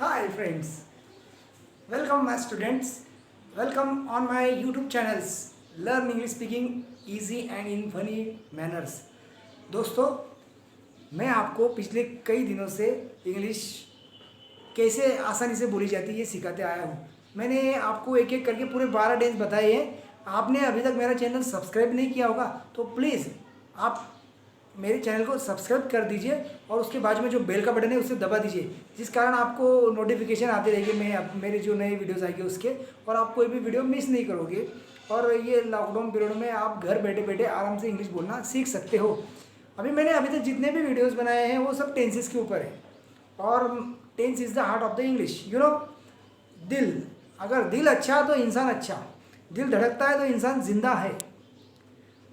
Hi friends, welcome my students. Welcome on my YouTube channels. Learn English speaking easy and in funny manners. दोस्तों, मैं आपको पिछले कई दिनों से इंग्लिश कैसे आसानी से बोली जाती है ये सिखाते आया हूँ। मैंने आपको एक एक करके पूरे 12 डेज बताए हैं। आपने अभी तक मेरा चैनल सब्सक्राइब नहीं किया होगा तो प्लीज़ आप मेरे चैनल को सब्सक्राइब कर दीजिए और उसके बाजू में जो बेल का बटन है उसे दबा दीजिए, जिस कारण आपको नोटिफिकेशन आते रहेंगे मेरे जो नए वीडियोस आएंगे उसके, और आप कोई भी वीडियो मिस नहीं करोगे। और ये लॉकडाउन पीरियड में आप घर बैठे बैठे आराम से इंग्लिश बोलना सीख सकते हो। मैंने अभी तक जितने भी वीडियोज़ बनाए हैं वो सब टेंसेस के ऊपर है, और tense is the heart of the English. दिल, अगर दिल अच्छा तो इंसान अच्छा, दिल धड़कता है तो इंसान जिंदा है,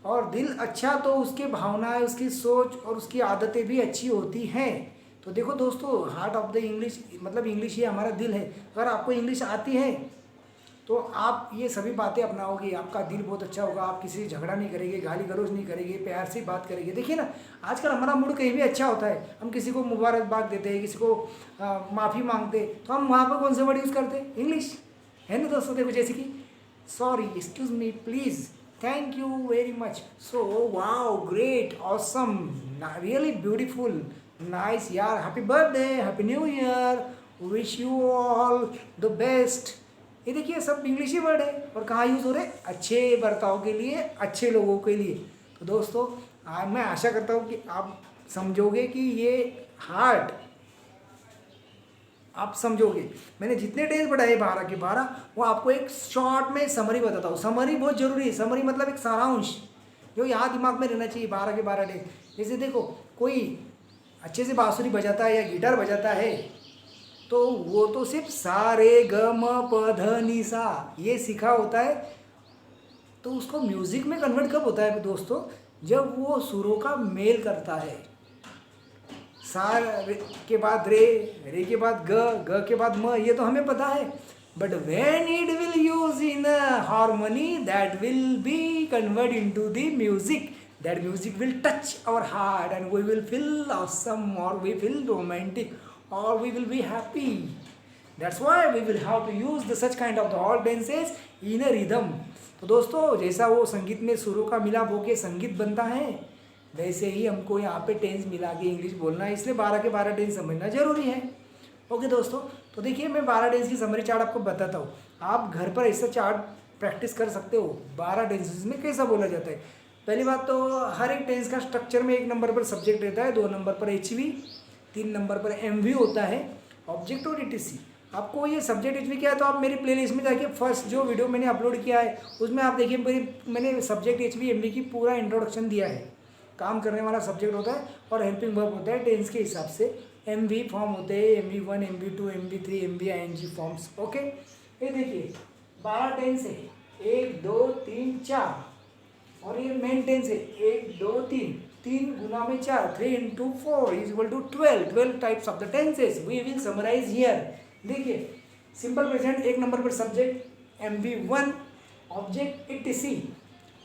और दिल अच्छा तो उसके भावनाएं, उसकी सोच और उसकी आदतें भी अच्छी होती हैं। तो देखो दोस्तों, हार्ट ऑफ द इंग्लिश मतलब इंग्लिश ही हमारा दिल है। अगर आपको इंग्लिश आती है तो आप ये सभी बातें अपनाओगे, आपका दिल बहुत अच्छा होगा, आप किसी से झगड़ा नहीं करेंगे, गाली गलौज नहीं करेंगे, प्यार से बात करेंगे। देखिए ना, आजकल हमारा मूड कहीं भी अच्छा होता है, हम किसी को मुबारकबाद देते हैं, किसी को माफ़ी मांगते, तो हम वहाँ पर कौन से वर्ड यूज़ करते हैं? इंग्लिश, है ना दोस्तों। देखो जैसे कि sorry, excuse me, please, thank you very much, so wow, great, awesome, really beautiful, nice यार, happy birthday, happy new year, wish you all the best। ये देखिए सब इंग्लिश ही वर्ड है, और कहाँ यूज़ हो रहे हैं? अच्छे बर्ताव के लिए, अच्छे लोगों के लिए। तो दोस्तों, मैं आशा करता हूँ कि आप समझोगे कि ये हार्ट आप समझोगे। मैंने जितने डेज बढ़ाए 12 के 12, वो आपको एक शॉर्ट में समरी बताता हूँ। समरी बहुत जरूरी है। समरी मतलब एक सारांश जो यहाँ दिमाग में रहना चाहिए 12 के 12 डेज। जैसे देखो, कोई अच्छे से बांसुरी बजाता है या गिटार बजाता है तो वो तो सिर्फ सा रे ग म प ध नि सा ये सीखा होता है। तो उसको म्यूजिक में कन्वर्ट कब होता है दोस्तों? जब वो सुरों का मेल करता है। सा के बाद रे, रे के बाद ग, ग के बाद म, ये तो हमें पता है। But when it will use in harmony, that will be convert into the music. That music will touch our heart and we will feel awesome, और वी फील रोमांटिक, और we will be happy. That's why we will have to use the such kind of the all tenses in a rhythm. तो दोस्तों, जैसा वो संगीत में सुरों का मिलाप होकर संगीत बनता है, वैसे ही हमको यहाँ पे टेंस मिला के इंग्लिश बोलना है। इसलिए 12 के 12 टेंस समझना जरूरी है। ओके दोस्तों, तो देखिए मैं 12 टेंस की समरी चार्ट आपको बताता हूँ। आप घर पर ऐसा चार्ट प्रैक्टिस कर सकते हो। 12 टेंसेस में कैसा बोला जाता है। पहली बात तो, हर एक टेंस का स्ट्रक्चर में 1 नंबर पर सब्जेक्ट रहता है, 2 नंबर पर HV, 3 नंबर पर MV होता है, ऑब्जेक्ट और ETC। आपको ये सब्जेक्ट HV क्या है तो आप मेरी प्लेलिस्ट में जाके फर्स्ट जो वीडियो मैंने अपलोड किया है उसमें आप देखिए, मैंने सब्जेक्ट HV MV की पूरा इंट्रोडक्शन दिया है। काम करने वाला सब्जेक्ट होता है और हेल्पिंग वर्ब होता है टेंस के हिसाब से। MV फॉर्म होते हैं, MV1, MV2, MV3, MV ING forms. Okay, ये देखिए 12 टेंस है, 1 2 3 4, और ये मेन टेंस है 1 2 3, 3 गुना में 4, 3 into 4 is equal to 12। 12 types of the tenses we will summarize here। देखिए, सिंपल प्रेजेंट 1 नंबर पर सब्जेक्ट MV1, ऑब्जेक्ट ETC।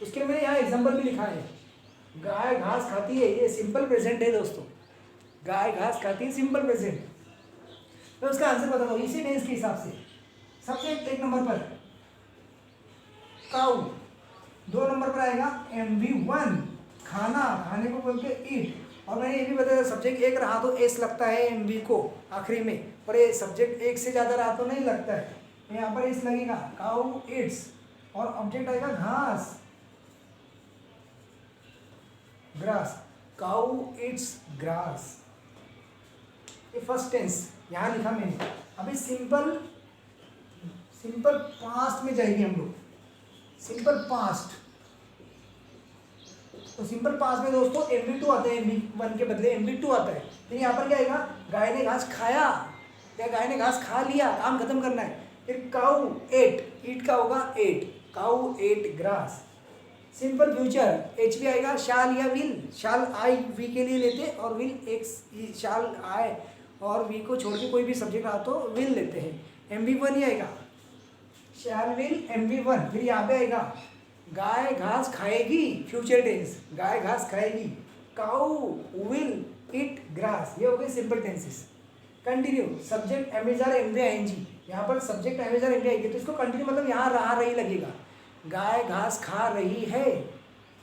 उसके लिए मैंने यहाँ एग्जाम्पल भी लिखा है। गाय घास खाती है, ये सिंपल प्रेजेंट है दोस्तों। गाय घास खाती है, सिंपल प्रेजेंट। तो उसका आंसर बताता हूँ इसी टेंस के हिसाब से। सब्जेक्ट 1 नंबर पर काऊ, 2 नंबर पर आएगा MV1, खाना, खाने को बोलते ईट। और मैंने ये भी बताया सब्जेक्ट 1 रहा तो S लगता है MV को आखिरी में, और ये सब्जेक्ट 1 से ज़्यादा रहा तो नहीं लगता है, यहाँ पर S लगेगा, काऊ ईट्स, और ऑब्जेक्ट आएगा घास, ग्रास, काऊ ईट्स ग्रास। ये फर्स्ट टेंस यहाँ लिखा मैंने। अभी सिंपल पास्ट में जाएंगे हम लोग। सिंपल पास्ट, तो सिंपल पास्ट में दोस्तों MV2 आता है, MV1 के बदले MV2 आता है। तो यहाँ पर क्या आएगा? गाय ने घास खाया या गाय ने घास खा लिया, काम खत्म करना है। फिर काऊ एट, ईट का होगा ate, cow ate grass. Simple future HV आएगा, शाल या विल। शाल आई वी के लिए लेते, और विल एक शाल आए, और वी को छोड़ के कोई भी सब्जेक्ट आ तो विल लेते हैं। MV1 ही आएगा, शाल विल MV1। फिर यहाँ पे आएगा गाय घास खाएगी, फ्यूचर टेंस, गाय घास खाएगी, काऊ विल ईट ग्रास। ये हो गए simple tenses. Continue subject am is are M V I N G, यहाँ पर subject am is are M V आएगी तो इसको कंटिन्यू मतलब यहाँ रहा रही लगेगा। गाय घास खा रही है,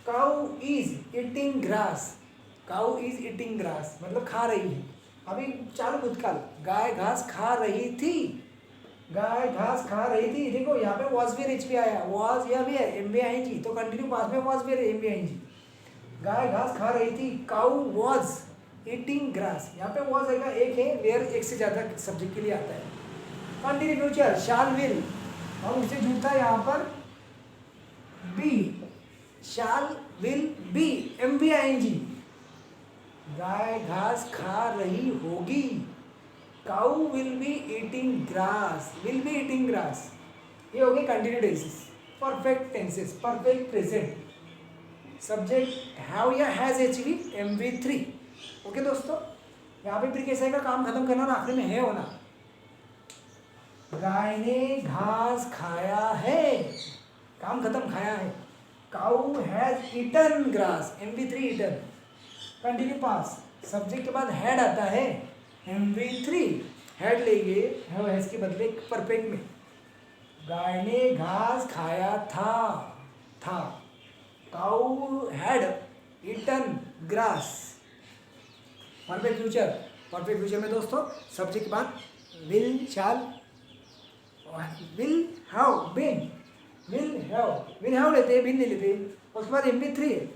cow is eating grass, cow is eating grass मतलब खा रही है। अभी चालू भूतकाल, गाय घास खा रही थी, गाय घास खा रही थी। देखो यहाँ पे वॉज वेयर एच पी आया, वॉज या वेयर एम वी आई जी, तो कंटिन्यू पास में वॉज वेयर एम वी आई जी। गाय घास खा रही थी, काउ वॉज ईटिंग ग्रास, यहाँ पे वॉज आएगा एक है, वेयर एक से ज़्यादा सब्जेक्ट के लिए आता है। कंटिन्यू फ्यूचर शाल विल, और उसे जुड़ता है यहाँ पर be, shall will be M V I N G. गाय घास खा रही होगी, cow will be eating grass, will be eating grass. ये हो गए continue tenses, perfect tenses, perfect present. Subject have या has H V M V three. Okay दोस्तों, यहाँ पे फिर कैसे का काम खत्म करना और आखिरी में है होना। गाय ने घास खाया है, काम खत्म, खाया है। Cow has eaten grass, M V three eaten. Continue past, subject के बाद हैड आता है, एम वी थ्री हैड लेंगे हैव हैज के बदले परफेक्ट में। गाय ने घास खाया था, था। Cow had eaten grass. Perfect future, perfect future में दोस्तों सब्जेक्ट के बाद will, shall, will have been, will have लेते हैं, बिन नहीं लेते। उसके बाद एम वी थ्री है,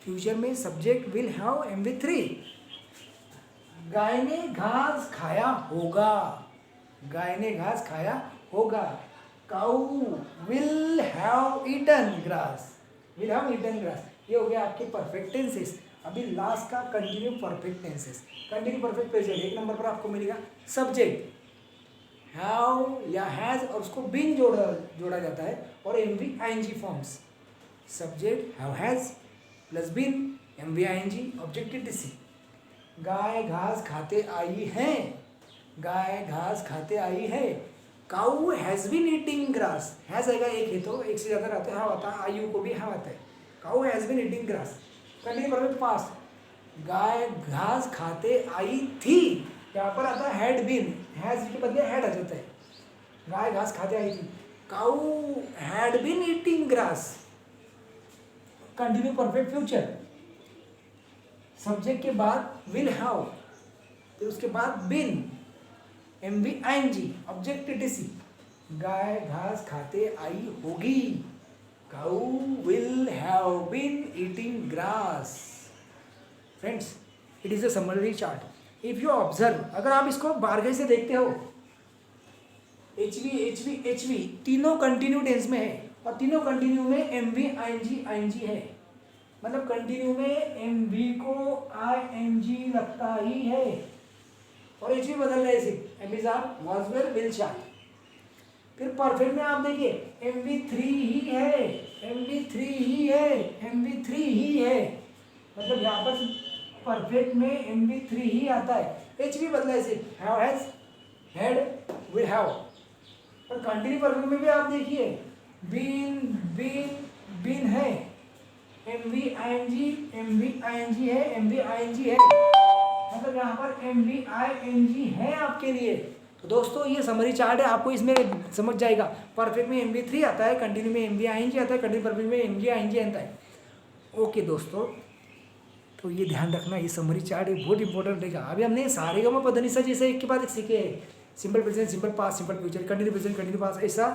फ्यूचर में subject will have M V three. गाय ने घास खाया होगा, गाय ने घास खाया होगा। Cow will have eaten grass, will have eaten grass. ये हो गया आपके परफेक्ट टेंसेस। अभी लास्ट का continue perfect tenses, continue perfect present. एक नंबर पर आपको मिलेगा सब्जेक्ट हैव या हैज और उसको बिन जोड़ा जाता है और M V I N G forms. Subject have has plus been M V I N G objective T C. गाय घास खाते आई है, गाय घास खाते आई है। Cow has been eating grass, has आएगा एक है तो एक से ज़्यादा रहता है, हाँ आता है, आयु को भी हाँ आता है। Cow has been eating grass. Continue perfect past, गाय घास खाते आई थी, यहाँ पर आता है हैड बीन, हैज के बदले हैड आ जाता है। गाय घास खाते आई थी, cow had been eating grass. Continue perfect future, subject के बाद विल हैव, फिर उसके बाद been M V I N G object T C. गाय घास खाते आई होगी, cow will have been eating grass. Friends, it is a summary chart. If you observe, अगर आप इसको बारगाई से देखते हो, एच वी तीनों कंटिन्यू टेंस में है और तीनों कंटिन्यू में M V I N G है। मतलब कंटिन्यू में एम वी को आई एन जी लगता ही है और एच वी बदल रहे सिर्फ, am is are was were will shall. फिर परफेक्ट में आप देखिए एम वी थ्री ही है, एम वी थ्री ही है, एम वी थ्री ही है। मतलब यहाँ पर परफेक्ट में एम वी थ्री ही आता है। एच वी बदला है सिर्फ, have has had will have. और कंटिन्यू परफेक्ट में भी आप देखिए बीन बीन है, M V I N G है, M V I N G है। मतलब यहाँ पर M V I N G है आपके लिए। तो दोस्तों ये समरी चार्ट है, आपको इसमें समझ जाएगा। परफेक्ट में एम वी थ्री आता है, कंटिन्यू में M V I N G आता है, कंटिन्यू परफेक्ट में M V I N G आता है। ओके दोस्तों, तो ये ध्यान रखना, ये समरी चार्ट है बहुत इंपॉर्टेंट रहेगा। अभी हमने सारे गमा पधनिसा जैसे एक के बाद एक सीखे हैं, simple present, simple past, simple future, continue present, continue past, ऐसा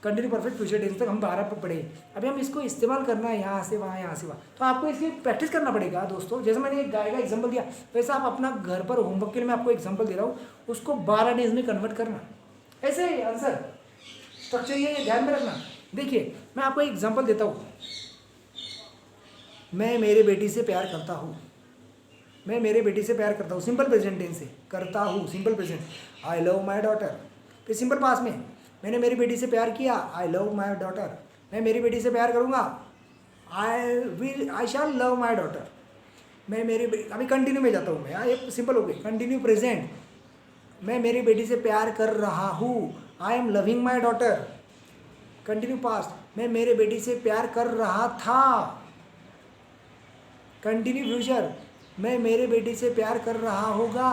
कंटिन्यू परफेक्ट फ्यूचर टेंस तक हम 12 पर पढ़े। अभी हम इसको इस्तेमाल करना है यहाँ से वहाँ, यहाँ से वहाँ। तो आपको इसकी प्रैक्टिस करना पड़ेगा दोस्तों। जैसे मैंने एक गाय का एग्जाम्पल दिया, वैसा आप अपना घर पर होमवर्क के लिए मैं आपको एग्जाम्पल दे रहा हूँ, उसको 12 डेज में कन्वर्ट करना। ऐसे ही आंसर स्ट्रक्चर ये ध्यान में रखना। देखिए मैं आपको एक एग्जाम्पल देता हूँ। मैं मेरे बेटी से प्यार करता हूँ, मैं मेरे बेटी से प्यार करता हूँ, सिंपल प्रेजेंट टेंस से करता हूँ, simple present. I love my daughter. फिर सिंपल पास्ट में मैंने मेरी बेटी से प्यार किया, आई लव माई डॉटर। मैं मेरी बेटी से प्यार करूँगा, आई शैल लव माई डॉटर। मैं मेरी अभी कंटिन्यू में जाता हूँ मैं, ये सिंपल हो गई। कंटिन्यू प्रेजेंट, मैं मेरी बेटी से प्यार कर रहा हूँ, I am loving my daughter. Continue past, मैं मेरे बेटी से प्यार कर रहा था। कंटिन्यू फ्यूचर, मैं मेरे बेटी से प्यार कर रहा होगा।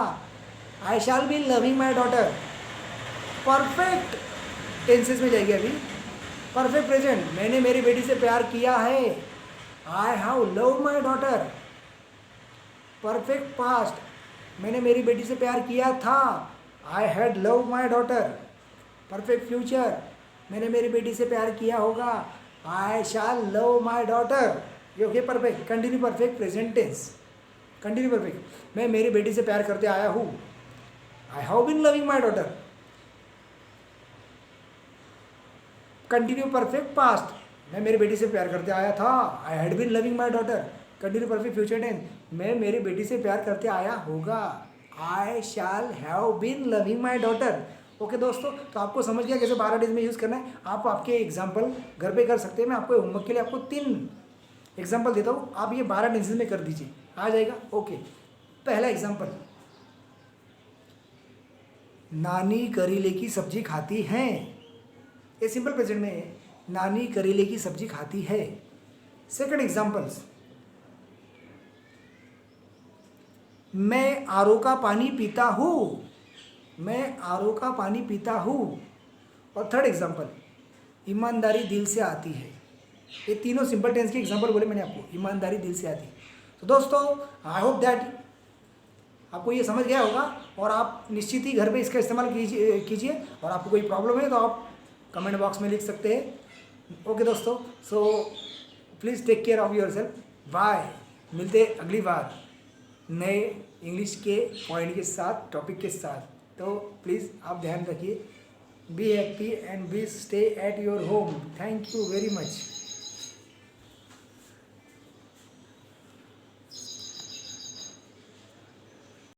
I shall be loving my daughter, perfect tenses में जाएगी अभी। परफेक्ट प्रेजेंट, मैंने मेरी बेटी से प्यार किया है, I have love my daughter. Perfect past, मैंने मेरी बेटी से प्यार किया था, I had love my daughter. Perfect future, मैंने मेरी बेटी से प्यार किया होगा, I shall love my daughter. ये okay perfect. Continue perfect present tense, continue perfect, मैं मेरी बेटी से प्यार करते आया हूँ, I have been loving my daughter. Continue perfect past, मैं मेरी बेटी से प्यार करते आया था, I had been loving my daughter. Continue perfect future tense, मैं मेरी बेटी से प्यार करते आया होगा, I shall have been loving my daughter. Okay दोस्तों, तो आपको समझ गया कैसे 12 डेज में यूज़ करना है। आप आपके एग्जाम्पल घर पे कर सकते हैं। मैं आपको होमवर्क के लिए आपको 3 एग्जाम्पल देता हूँ, आप ये 12 टेंसेज में कर दीजिए, आ जाएगा। ओके, पहला एग्जाम्पल, नानी करेले की सब्जी खाती हैं। ये सिंपल प्रेजेंट में है, नानी करेले की सब्जी खाती है। सेकंड एग्जाम्पल्स, मैं आरओ का पानी पीता हूँ, मैं आरओ का पानी पीता हूँ। और थर्ड एग्जाम्पल, ईमानदारी दिल से आती है। ये तीनों सिंपल टेंस के एग्जाम्पल बोले मैंने आपको, ईमानदारी दिल से आती है। तो दोस्तों आई होप दैट आपको ये समझ गया होगा और आप निश्चित ही घर पे इसका इस्तेमाल कीजिए। और आपको कोई प्रॉब्लम है तो आप कमेंट बॉक्स में लिख सकते हैं। ओके दोस्तों, so please take care of your self, bye. मिलते अगली बार नए इंग्लिश के पॉइंट के साथ, टॉपिक के साथ। तो प्लीज़ आप ध्यान रखिए, be happy and be stay at your home. Thank you very much.